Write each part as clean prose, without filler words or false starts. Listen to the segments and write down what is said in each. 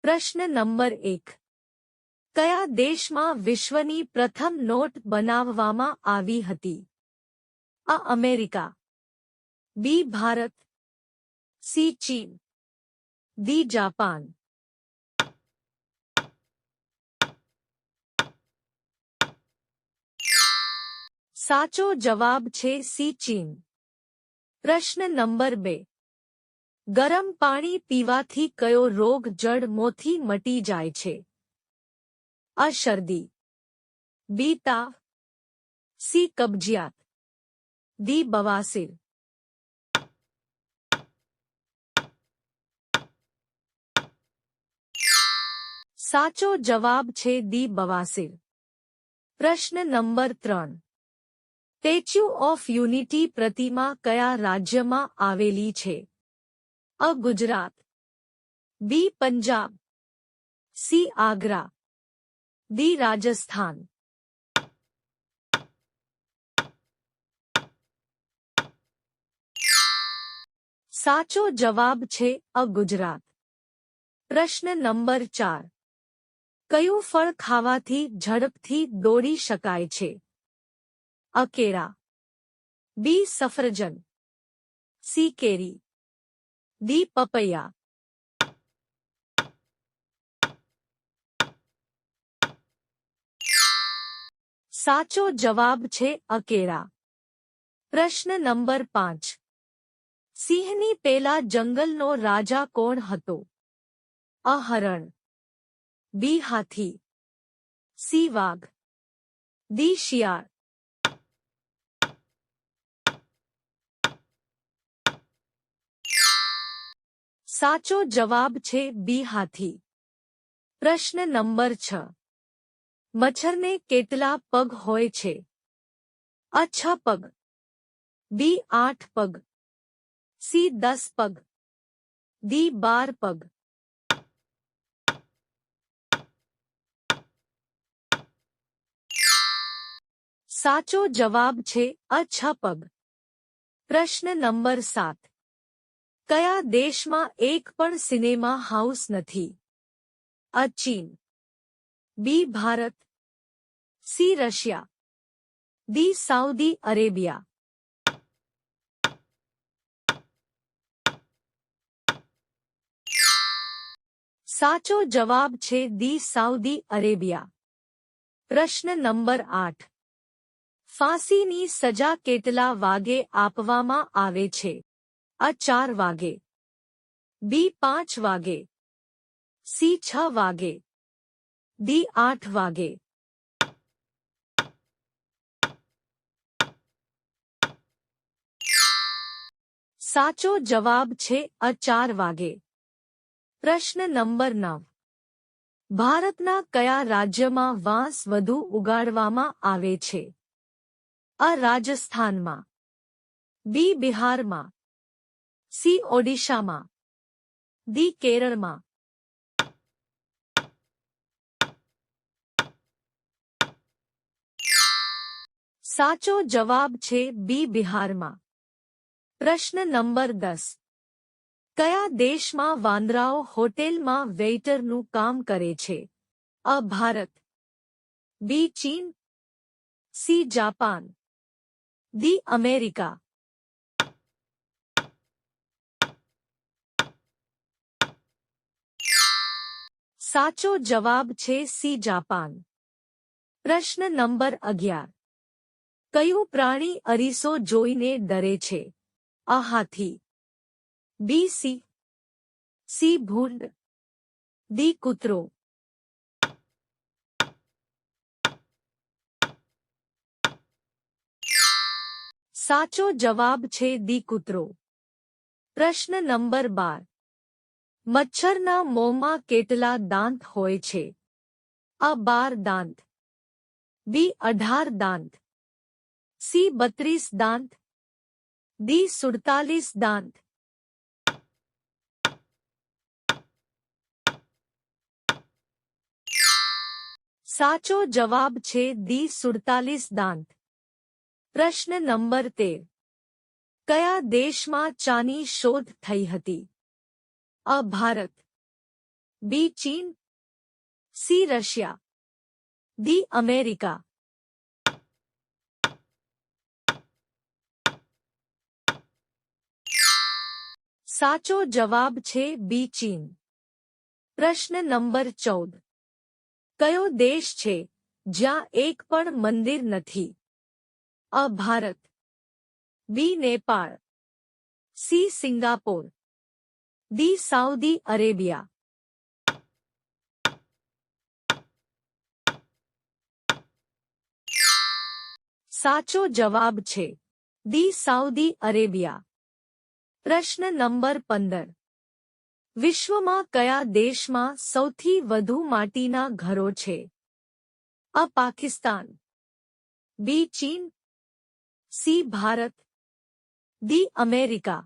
પ્રશ્ન નંબર 1. કયા દેશમાં વિશ્વની પ્રથમ નોટ બનાવવામાં આવી હતી? અ. અમેરિકા, બી. ભારત, સી. ચીન, ડી. જાપાન. સાચો જવાબ છે સી. ચીન. પ્રશ્ન નંબર 2. ગરમ પાણી પીવાથી કયો રોગ જડમોથી મટી જાય છે? અ. શરદી, બી. તાવ, સી. કબજિયાત, ડી. બવાસીર. સાચો જવાબ છે ડી. બવાસીર. પ્રશ્ન નંબર 3. સ્ટેચ્યુ ઓફ યુનિટી પ્રતિમા કયા રાજ્યમાં આવેલી છે? અ. ગુજરાત, બી. પંજાબ, સી. આગ્રા, ડી. રાજસ્થાન. સાચો જવાબ છે અ. ગુજરાત. પ્રશ્ન નંબર 4. કયું ફળ ખાવાથી ઝડપથી દોડી શકાય છે? અ. કેળા, બી. સફરજન, સી. કેરી, ડી. પપૈયા. સાચો જવાબ છે અ. કેળા. પ્રશ્ન નંબર 5. સિંહની પેલા જંગલનો રાજા કોણ હતો? અ. હરણ, બી. હાથી, સી. વાઘ, ડી. શિયાળ. સાચો જવાબ છે બી. હાથી. પ્રશ્ન નંબર 6. મચ્છરને કેટલા પગ હોય છે? અ. 6 પગ, બી. 8 પગ, સી. 10 પગ, ડી. 12 પગ. સાચો જવાબ છે અ. 6 પગ. પ્રશ્ન નંબર 7. કયા દેશમાં એક પણ સિનેમા હાઉસ નથી? અ. ચીન, B. Bharat, C. Russia, D. Saudi Arabia. સાચો જવાબ છે ડી. Saudi Arabia. પ્રશ્ન નંબર 8. ફાંસીની સજા કેટલા વાગે આપવામાં આવે છે? અ. 4 વાગે, બી. 5 વાગે, સી. 6 વાગે, ડી. 8 વાગે. સાચો જવાબ છે અ. 4 વાગે. પ્રશ્ન નંબર 9. ભારતના કયા રાજ્યમાં વાંસ વધુ ઉગાડવામાં આવે છે? અ. રાજસ્થાનમાં, બી. બિહારમાં, સી. ઓડિશામાં, ડી. કેરળમાં. સાચો જવાબ છે બી. બિહારમાં. પ્રશ્ન નંબર 10. કયા દેશમાં વાંદરાઓ હોટેલમાં વેઇટરનું કામ કરે છે? અ. ભારત, બી. ચીન, સી. Japan, D. અમેરિકા. સાચો જવાબ છે સી. જાપાન. પ્રશ્ન નંબર 11. કયું પ્રાણી અરીસો જોઈને ડરે છે? અ. હાથી, બી. સિંહ, સી. ભૂંડ, ડી. કૂતરો. સાચો જવાબ છે ડી. કૂતરો. પ્રશ્ન નંબર 12. મચ્છરના મોંમાં કેટલા દાંત હોય છે? અ. 12 દાંત, બી. 18 દાંત, સી. 32 દાંત, ડી. 47 દાંત. સાચો જવાબ છે ડી. 47 દાંત. પ્રશ્ન નંબર 13. કયા દેશમાં ચાની શોધ થઈ હતી? અ. ભારત, બી ચીન, સી રશિયા, ડી અમેરિકા. સાચો જવાબ છે બી ચીન. પ્રશ્ન નંબર 14. કયો દેશ છે જ્યાં એક પણ મંદિર નથી? અ Bharat, B Nepal, C Singapore, D Saudi Arabia. સાચો જવાબ છે ડી સાઉદી અરેબિયા. પ્રશ્ન નંબર 15. વિશ્વમાં કયા દેશમાં સૌથી વધુ માટીના ઘરો છે? અ પાકિસ્તાન, બી ચીન, સી ભારત, ડી અમેરિકા.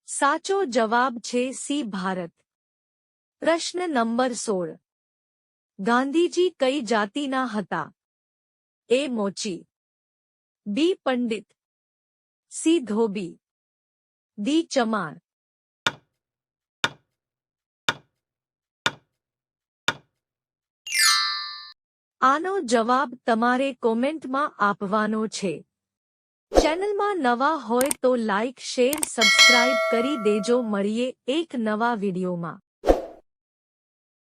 સાચો જવાબ છે સી ભારત. પ્રશ્ન નંબર 16. ગાંધીજી કઈ જાતિના હતા? એ મોચી, બી પંડિત, સી ધોબી, ડી ચમાર. આનો જવાબ તમારે કોમેન્ટમાં આપવાનો છે. ચેનલમાં નવા હોય તો લાઇક, શેર, સબસ્ક્રાઇબ કરી દેજો. મળીએ એક નવા વિડીયોમાં.